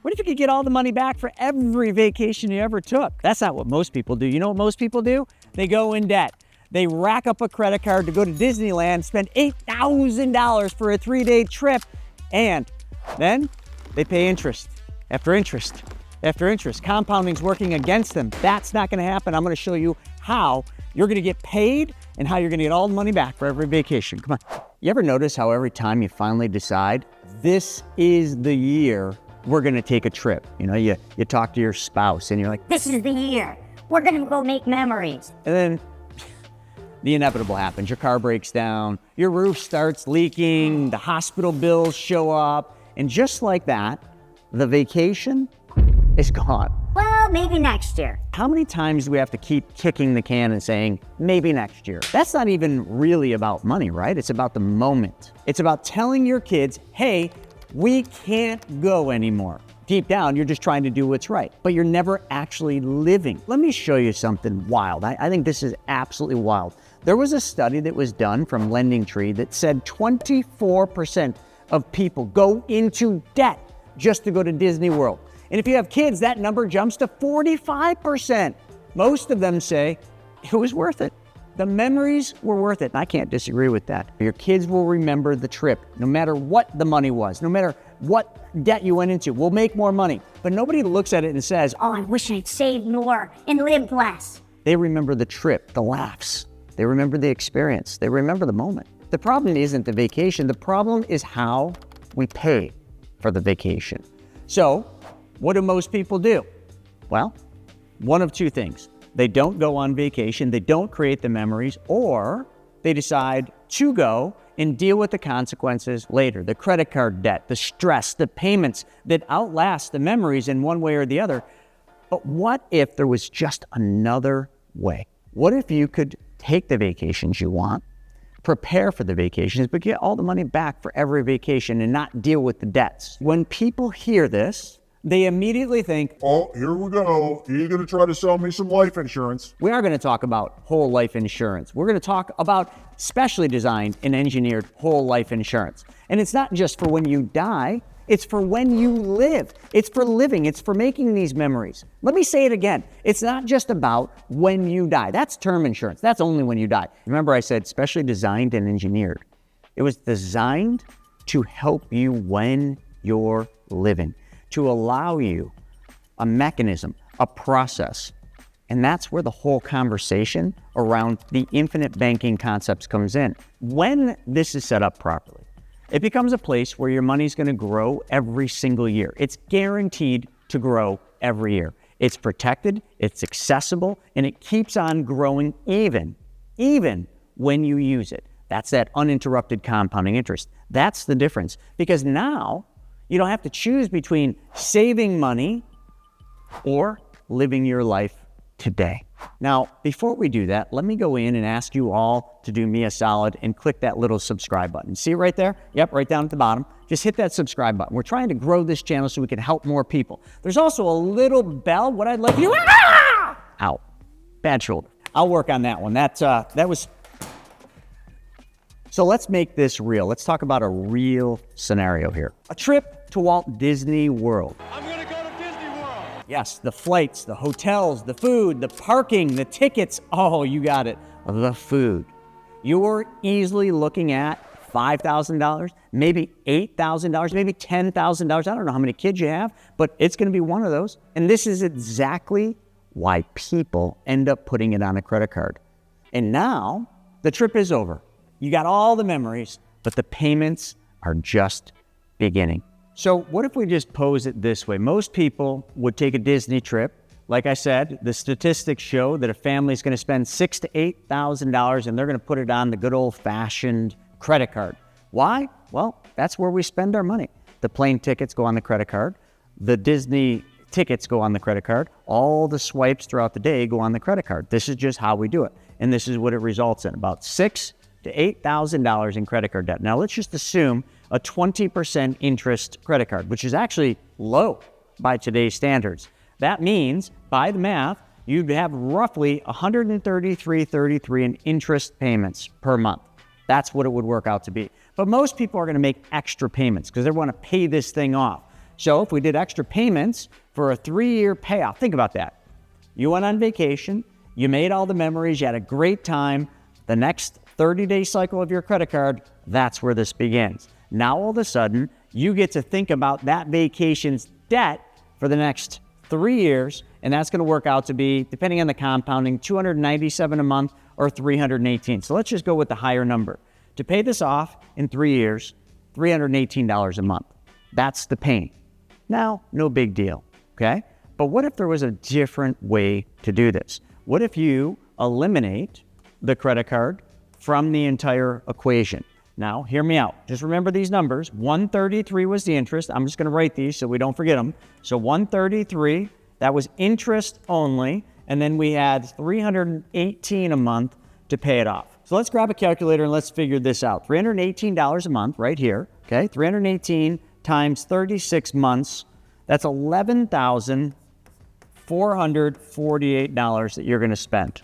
What if you could get all the money back for every vacation you ever took? That's not what most people do. You know what most people do? They go in debt. They rack up a credit card to go to Disneyland, spend $8,000 for a 3-day trip, and then they pay interest after interest after interest. Compounding's working against them. That's not gonna happen. I'm gonna show you how you're gonna get paid and how you're gonna get all the money back for every vacation. Come on. You ever notice how every time you finally decide, this is the year we're gonna take a trip? You know, you talk to your spouse and you're like, this is the year. We're gonna go make memories. and then the inevitable happens. Your car breaks down, your roof starts leaking, the hospital bills show up, and just like that, the vacation is gone. Well, maybe next year. How many times do we have to keep kicking the can and saying, maybe next year? That's not even really about money, right? It's about the moment. It's about telling your kids, hey, we can't go anymore. Deep down, you're just trying to do what's right, but you're never actually living. Let me show you something wild. I think this is absolutely wild. There was a study that was done from LendingTree that said 24% of people go into debt just to go to Disney World. And if you have kids, that number jumps to 45%. Most of them say it was worth it. The memories were worth it, and I can't disagree with that. Your kids will remember the trip, no matter what the money was, no matter what debt you went into. We'll make more money, but nobody looks at it and says, Oh, I wish I'd saved more and lived less. they remember the trip, the laughs. They remember the experience. They remember the moment. The problem isn't the vacation. The problem is how we pay for the vacation. So, what do most people do? Well, one of two things. They don't go on vacation, they don't create the memories, or they decide to go and deal with the consequences later. The credit card debt, the stress, the payments that outlast the memories in one way or the other. But what if there was just another way? What if you could take the vacations you want, prepare for the vacations, but get all the money back for every vacation and not deal with the debts? When people hear this, they immediately think, Oh, here we go. You're going to try to sell me some life insurance. we are going to talk about whole life insurance. We're going to talk about specially designed and engineered whole life insurance. And it's not just for when you die, it's for when you live. It's for living. It's for making these memories. Let me say it again. It's not just about when you die. That's term insurance. That's only when you die. Remember I said specially designed and engineered. It was designed to help you when you're living, to allow you a mechanism, a process. And that's where the whole conversation around the infinite banking concepts comes in. When this is set up properly, it becomes a place where your money's gonna grow every single year. It's guaranteed to grow every year. It's protected, it's accessible, and it keeps on growing even when you use it. That's that uninterrupted compounding interest. That's the difference. Because now, you don't have to choose between saving money or living your life today. Now, before we do that, let me go in and ask you all to do me a solid and click that little subscribe button. See it right there? Yep, right down at the bottom. Just hit that subscribe button. We're trying to grow this channel so we can help more people. There's also a little bell. What I'd like you to Ow, bad shoulder. I'll work on that one. That was... So let's make this real. Let's talk about a real scenario here. A trip to Walt Disney World. I'm gonna go to Disney World. Yes, the flights, the hotels, the food, the parking, the tickets. Oh, you got it. The food. You're easily looking at $5,000, maybe $8,000, maybe $10,000. I don't know how many kids you have, but it's gonna be one of those. And this is exactly why people end up putting it on a credit card. And now the trip is over. You got all the memories, but the payments are just beginning. So what if we just pose it this way? Most people would take a Disney trip. Like I said, the statistics show that a family is going to spend $6,000 to $8,000 and they're going to put it on the good old-fashioned credit card. Why? Well, that's where we spend our money. The plane tickets go on the credit card. The Disney tickets go on the credit card. All the swipes throughout the day go on the credit card. This is just how we do it. And this is what it results in, about $6,000 to $8,000 in credit card debt. Now let's just assume a 20% interest credit card, which is actually low by today's standards. That means, by the math, you'd have roughly $133.33 in interest payments per month. That's what it would work out to be. But most people are gonna make extra payments because they wanna pay this thing off. So if we did extra payments for a 3-year payoff, think about that. You went on vacation, you made all the memories, you had a great time. The next 30-day cycle of your credit card, that's where this begins. Now all of a sudden, you get to think about that vacation's debt for the next 3 years, and that's going to work out to be, depending on the compounding, $297 a month or $318. So let's just go with the higher number. To pay this off in 3 years, $318 a month. That's the pain. Now, no big deal, okay? But what if there was a different way to do this? What if you eliminate the credit card from the entire equation? Now, hear me out. Just remember these numbers. 133 was the interest. I'm just going to write these so we don't forget them. So 133, that was interest only. And then we had $318 a month to pay it off. So let's grab a calculator and let's figure this out. $318 a month right here, okay? 318 times 36 months, that's $11,448 that you're going to spend.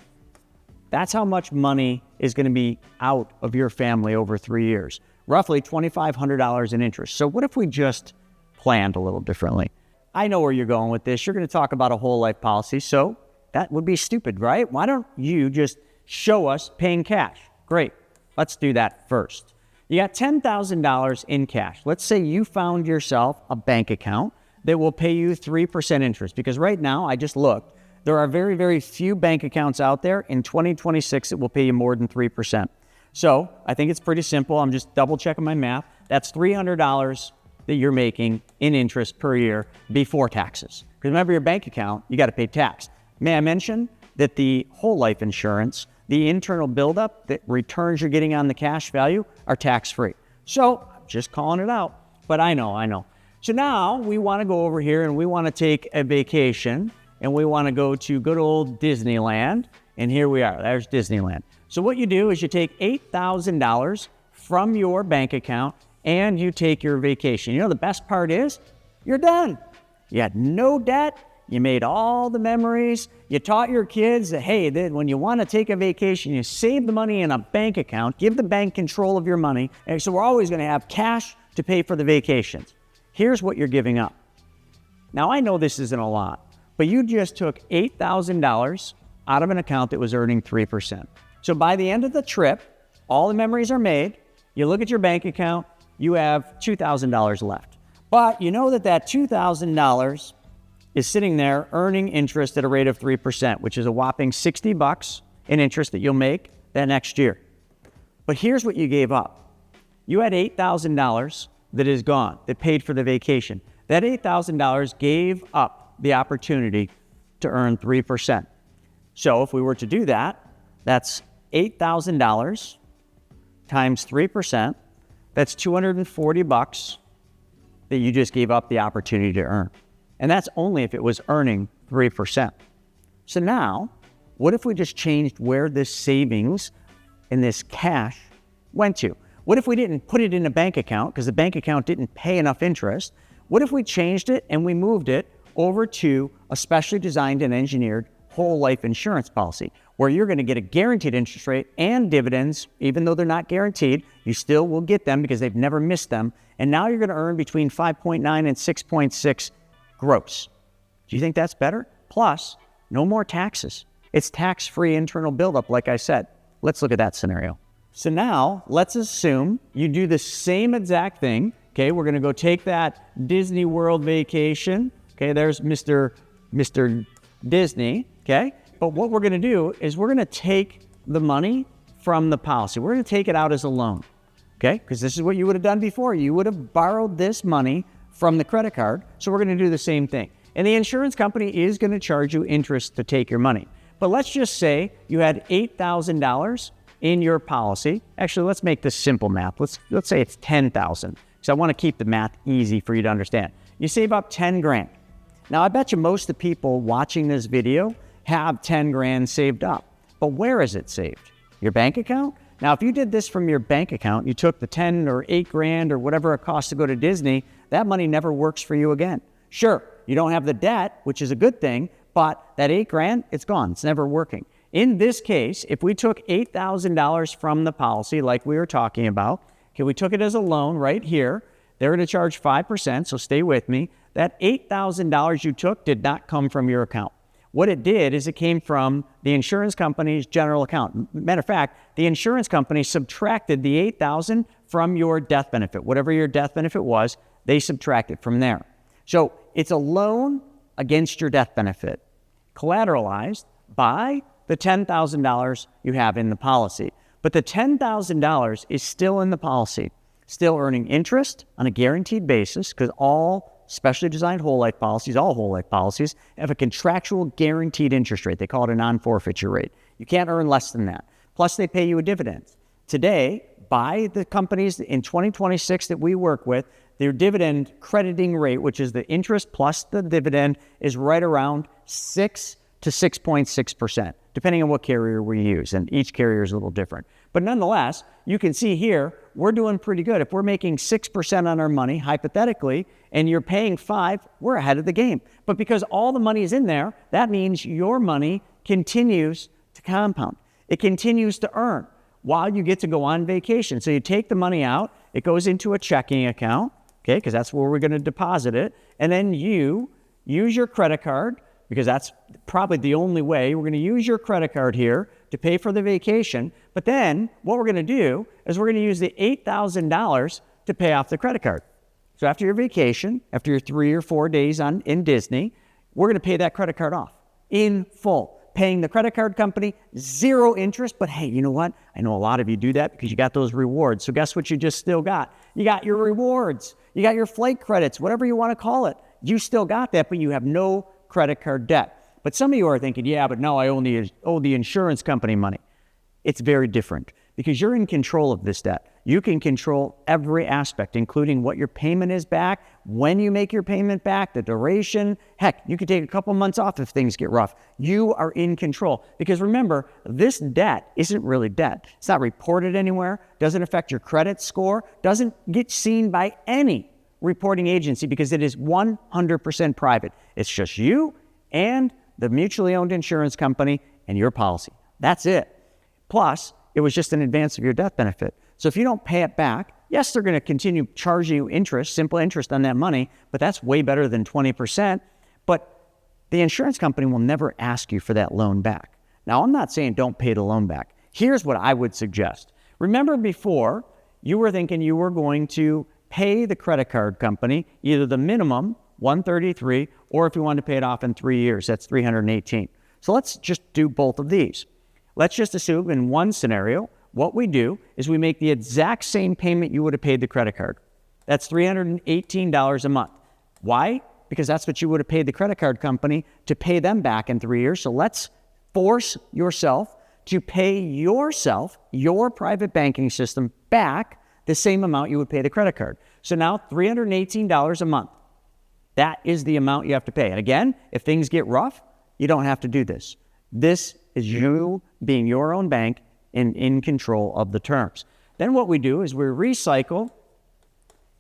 That's how much money is going to be out of your family over 3 years. Roughly $2,500 in interest. So what if we just planned a little differently? I know where you're going with this. You're going to talk about a whole life policy, so that would be stupid, right? Why don't you just show us paying cash? Great. Let's do that first. You got $10,000 in cash. Let's say you found yourself a bank account that will pay you 3% interest, because right now, I just looked, there are very, very few bank accounts out there in 2026 that will pay you more than 3%. So I think it's pretty simple. I'm just double checking my math. That's $300 that you're making in interest per year before taxes. Because remember, your bank account, you got to pay tax. May I mention that the whole life insurance, the internal buildup, the returns you're getting on the cash value are tax-free. So I'm just calling it out, but I know. So now we want to go over here and we want to take a vacation and we want to go to good old Disneyland. And here we are, there's Disneyland. So what you do is you take $8,000 from your bank account and you take your vacation. You know, the best part is you're done. You had no debt. You made all the memories. You taught your kids that, hey, that when you want to take a vacation, you save the money in a bank account, give the bank control of your money. And so we're always going to have cash to pay for the vacations. Here's what you're giving up. Now, I know this isn't a lot, but you just took $8,000 out of an account that was earning 3%. So by the end of the trip, all the memories are made. You look at your bank account, you have $2,000 left. But you know that that $2,000 is sitting there earning interest at a rate of 3%, which is a whopping $60 in interest that you'll make that next year. But here's what you gave up. You had $8,000 that is gone, that paid for the vacation. That $8,000 gave up the opportunity to earn 3%. So if we were to do that, that's $8,000 times 3%. That's $240 that you just gave up the opportunity to earn. And that's only if it was earning 3%. So now, what if we just changed where this savings and this cash went to? What if we didn't put it in a bank account because the bank account didn't pay enough interest? What if we changed it and we moved it over to a specially designed and engineered whole life insurance policy where you're going to get a guaranteed interest rate and dividends, even though they're not guaranteed, you still will get them because they've never missed them. And now you're going to earn between 5.9 and 6.6 gross. Do you think that's better? Plus, no more taxes. It's tax-free internal buildup, like I said. Let's look at that scenario. So now, let's assume you do the same exact thing. Okay, we're going to go take that Disney World vacation. Okay, there's Mr. Disney. Okay, but what we're going to do is we're going to take the money from the policy. We're going to take it out as a loan. Okay, because this is what you would have done before. You would have borrowed this money from the credit card. So we're going to do the same thing. And the insurance company is going to charge you interest to take your money. But let's just say you had $8,000 in your policy. Actually, let's make this simple math. Let's say it's $10,000 because I want to keep the math easy for you to understand. You save up 10 grand. Now, I bet you most of the people watching this video have 10 grand saved up. But where is it saved? Your bank account? Now, if you did this from your bank account, you took the 10 or 8 grand or whatever it costs to go to Disney, that money never works for you again. Sure, you don't have the debt, which is a good thing, but that 8 grand, it's gone. It's never working. In this case, if we took $8,000 from the policy like we were talking about, okay, we took it as a loan right here. They're going to charge 5%, so stay with me. that $8,000 you took did not come from your account. What it did is it came from the insurance company's general account. Matter of fact, the insurance company subtracted the $8,000 from your death benefit. Whatever your death benefit was, they subtracted from there. So it's a loan against your death benefit, collateralized by the $10,000 you have in the policy. But the $10,000 is still in the policy, still earning interest on a guaranteed basis, because all specially designed whole life policies, all whole life policies, have a contractual guaranteed interest rate. They call it a non-forfeiture rate. You can't earn less than that. Plus, they pay you a dividend. Today, by the companies in 2026 that we work with, their dividend crediting rate, which is the interest plus the dividend, is right around 6 to 6.6%, depending on what carrier we use. And each carrier is a little different. But nonetheless, you can see here, we're doing pretty good. If we're making 6% on our money, hypothetically, and you're paying 5%, we're ahead of the game. But because all the money is in there, that means your money continues to compound. It continues to earn while you get to go on vacation. So you take the money out, it goes into a checking account, okay, because that's where we're going to deposit it. And then you use your credit card, because that's probably the only way. We're going to use your credit card here to pay for the vacation. But then what we're going to do is we're going to use the $8,000 to pay off the credit card. So after your vacation, after your 3 or 4 days in Disney, we're going to pay that credit card off in full, paying the credit card company 0 interest. But hey, you know what? I know a lot of you do that because you got those rewards. So guess what you just still got? You got your rewards. You got your flight credits, whatever you want to call it. You still got that, but you have no credit card debt. But some of you are thinking, yeah, but no, I only owe the insurance company money. It's very different because you're in control of this debt. You can control every aspect, including what your payment is back, when you make your payment back, the duration. Heck, you could take a couple months off if things get rough. You are in control because remember, this debt isn't really debt. It's not reported anywhere, doesn't affect your credit score, doesn't get seen by any reporting agency because it is 100% private. It's just you and the mutually owned insurance company and your policy. That's it. Plus, it was just an advance of your death benefit. So if you don't pay it back, yes, they're going to continue charging you interest, simple interest on that money, but that's way better than 20%. But the insurance company will never ask you for that loan back. Now, I'm not saying don't pay the loan back. Here's what I would suggest. Remember before, you were thinking you were going to pay the credit card company either the minimum, $133, or if you want to pay it off in 3 years, that's $318. So let's just do both of these. Let's just assume in one scenario, what we do is we make the exact same payment you would have paid the credit card. That's $318 a month. Why? Because that's what you would have paid the credit card company to pay them back in 3 years. So let's force yourself to pay yourself, your private banking system, back the same amount you would pay the credit card. So now $318 a month. That is the amount you have to pay. And again, if things get rough, you don't have to do this. This is you being your own bank and in control of the terms. Then what we do is we recycle,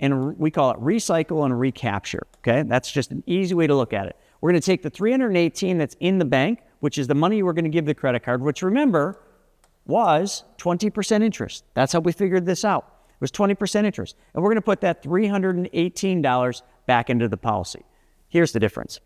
and we call it recycle and recapture, okay? That's just an easy way to look at it. We're going to take the $318 that's in the bank, which is the money we're going to give the credit card, which remember was 20% interest. That's how we figured this out. It was 20% interest. And we're going to put that $318 back into the policy. Here's the difference.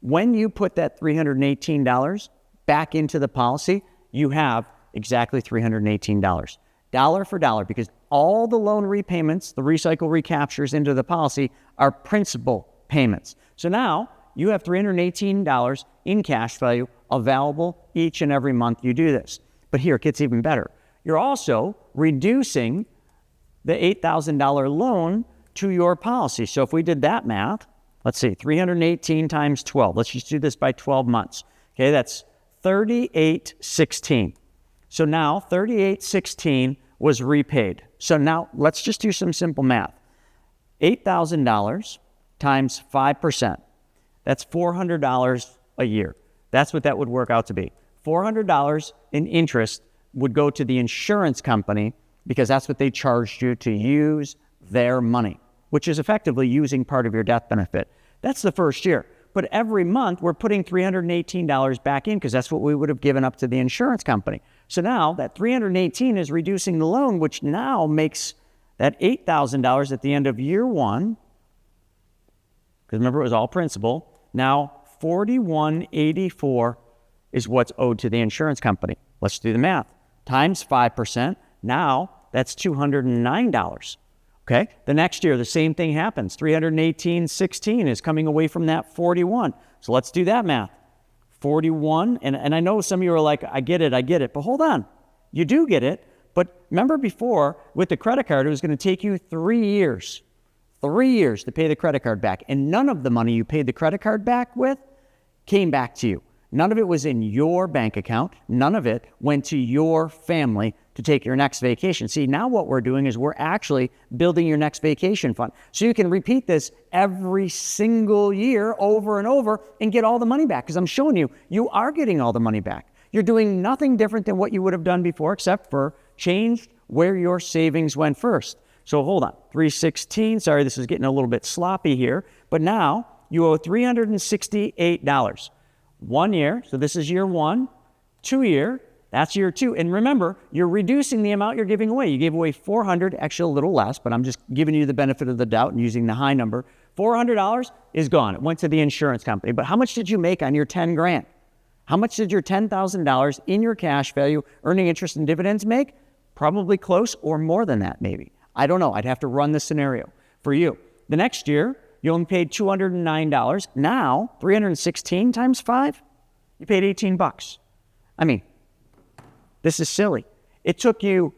When you put that $318 back into the policy, you have exactly $318, dollar for dollar, because all the loan repayments, the recycle recaptures into the policy are principal payments. So now you have $318 in cash value available each and every month you do this. But here, it gets even better. You're also reducing the $8,000 loan to your policy. So if we did that math, let's see, 318 times 12. Let's just do this by 12 months. Okay, that's 3816. So now 3816 was repaid. So now let's just do some simple math. $8,000 times 5%. That's $400 a year. That's what that would work out to be. $400 in interest would go to the insurance company because that's what they charged you to use their money, which is effectively using part of your death benefit. That's the first year. But every month, we're putting $318 back in because that's what we would have given up to the insurance company. So now that $318 is reducing the loan, which now makes that $8,000 at the end of year one because remember it was all principal. Now $41.84 is what's owed to the insurance company. Let's do the math. Times 5%, now that's $209. Okay, the next year the same thing happens. $318.16 is coming away from that 41. So let's do that math. 41, and I know some of you are like, I get it, but hold on. You do get it, but remember before, with the credit card, it was going to take you 3 years. 3 years to pay the credit card back, and none of the money you paid the credit card back with came back to you. None of it was in your bank account. None of it went to your family to take your next vacation. See, now what we're doing is we're actually building your next vacation fund. So you can repeat this every single year over and over and get all the money back, because I'm showing you, you are getting all the money back. You're doing nothing different than what you would have done before, except for changed where your savings went first. So hold on, 316, sorry, this is getting a little bit sloppy here, but now you owe $368. 1 year, so this is year 1, 2 year, that's year 2. And remember, you're reducing the amount you're giving away. You gave away $400, actually a little less, but I'm just giving you the benefit of the doubt and using the high number. $400 is gone. It went to the insurance company. But how much did you make on your 10 grand? How much did your $10,000 in your cash value, earning interest and dividends make? Probably close or more than that, maybe. I don't know. I'd have to run the scenario for you. The next year, you only paid $209. Now, 316 times 5, you paid 18 bucks. I mean, this is silly. It took you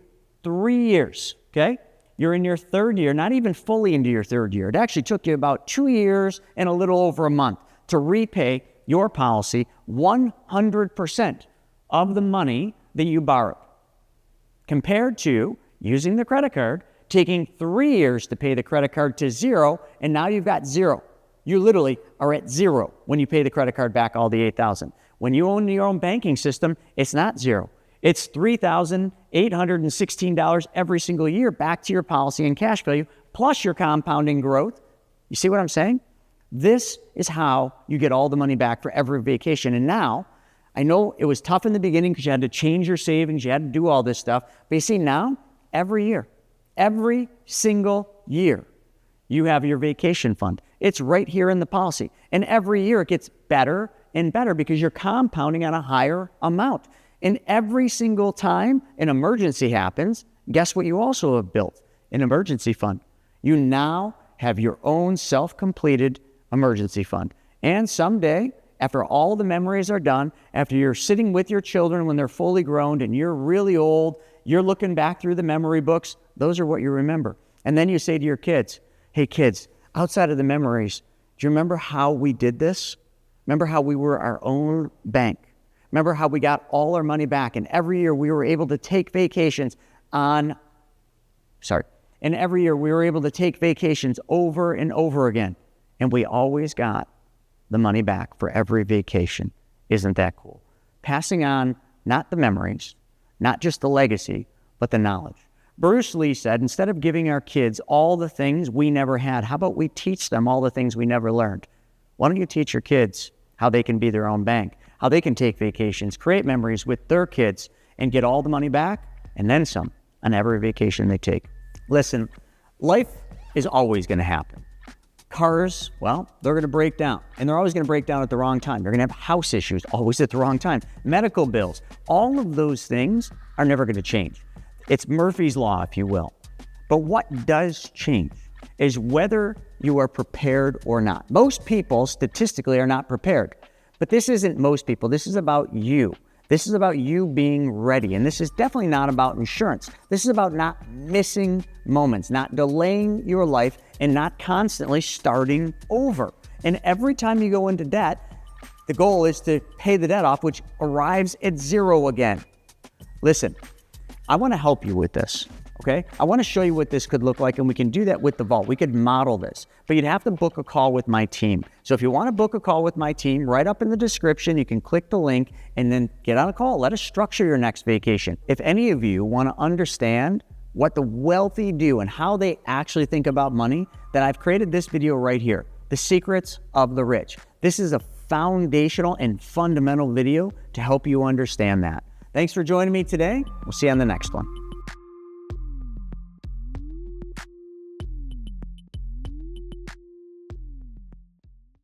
3 years, okay? You're in your 3rd year, not even fully into your 3rd year. It actually took you about 2 years and a little over a month to repay your policy 100% of the money that you borrowed, compared to using the credit card, taking 3 years to pay the credit card to zero, and now you've got zero. You literally are at zero when you pay the credit card back all the $8,000. When you own your own banking system, it's not zero. It's $3,816 every single year back to your policy and cash value, plus your compounding growth. You see what I'm saying? This is how you get all the money back for every vacation. And now, I know it was tough in the beginning because you had to change your savings, you had to do all this stuff, but you see now, every single year, you have your vacation fund. It's right here in the policy. And every year it gets better and better because you're compounding on a higher amount. And every single time an emergency happens, guess what you also have built? An emergency fund. You now have your own self-completed emergency fund. And someday, after all the memories are done, after you're sitting with your children when they're fully grown and you're really old, you're looking back through the memory books, those are what you remember. And then you say to your kids, hey kids, outside of the memories, do you remember how we did this? Remember how we were our own bank? Remember how we got all our money back, and every year we were able to take vacations over and over again. And we always got the money back for every vacation. Isn't that cool? Passing on not the memories, not just the legacy, but the knowledge. Bruce Lee said, instead of giving our kids all the things we never had, how about we teach them all the things we never learned? Why don't you teach your kids how they can be their own bank, how they can take vacations, create memories with their kids, and get all the money back and then some on every vacation they take. Listen, life is always going to happen. Cars, well, they're going to break down, and they're always going to break down at the wrong time. They're going to have house issues, always at the wrong time. Medical bills, all of those things are never going to change. It's Murphy's Law, if you will. But what does change is whether you are prepared or not. Most people, statistically, are not prepared. But this isn't most people. This is about you. This is about you being ready. And this is definitely not about insurance. This is about not missing moments, not delaying your life, and not constantly starting over. And every time you go into debt, the goal is to pay the debt off, which arrives at zero again. Listen, I want to help you with this, okay? I want to show you what this could look like, and we can do that with the vault. We could model this, but you'd have to book a call with my team. So if you want to book a call with my team, right up in the description, you can click the link and then get on a call. Let us structure your next vacation. If any of you want to understand what the wealthy do and how they actually think about money, then I've created this video right here, The Secrets of the Rich. This is a foundational and fundamental video to help you understand that. Thanks for joining me today. We'll see you on the next one.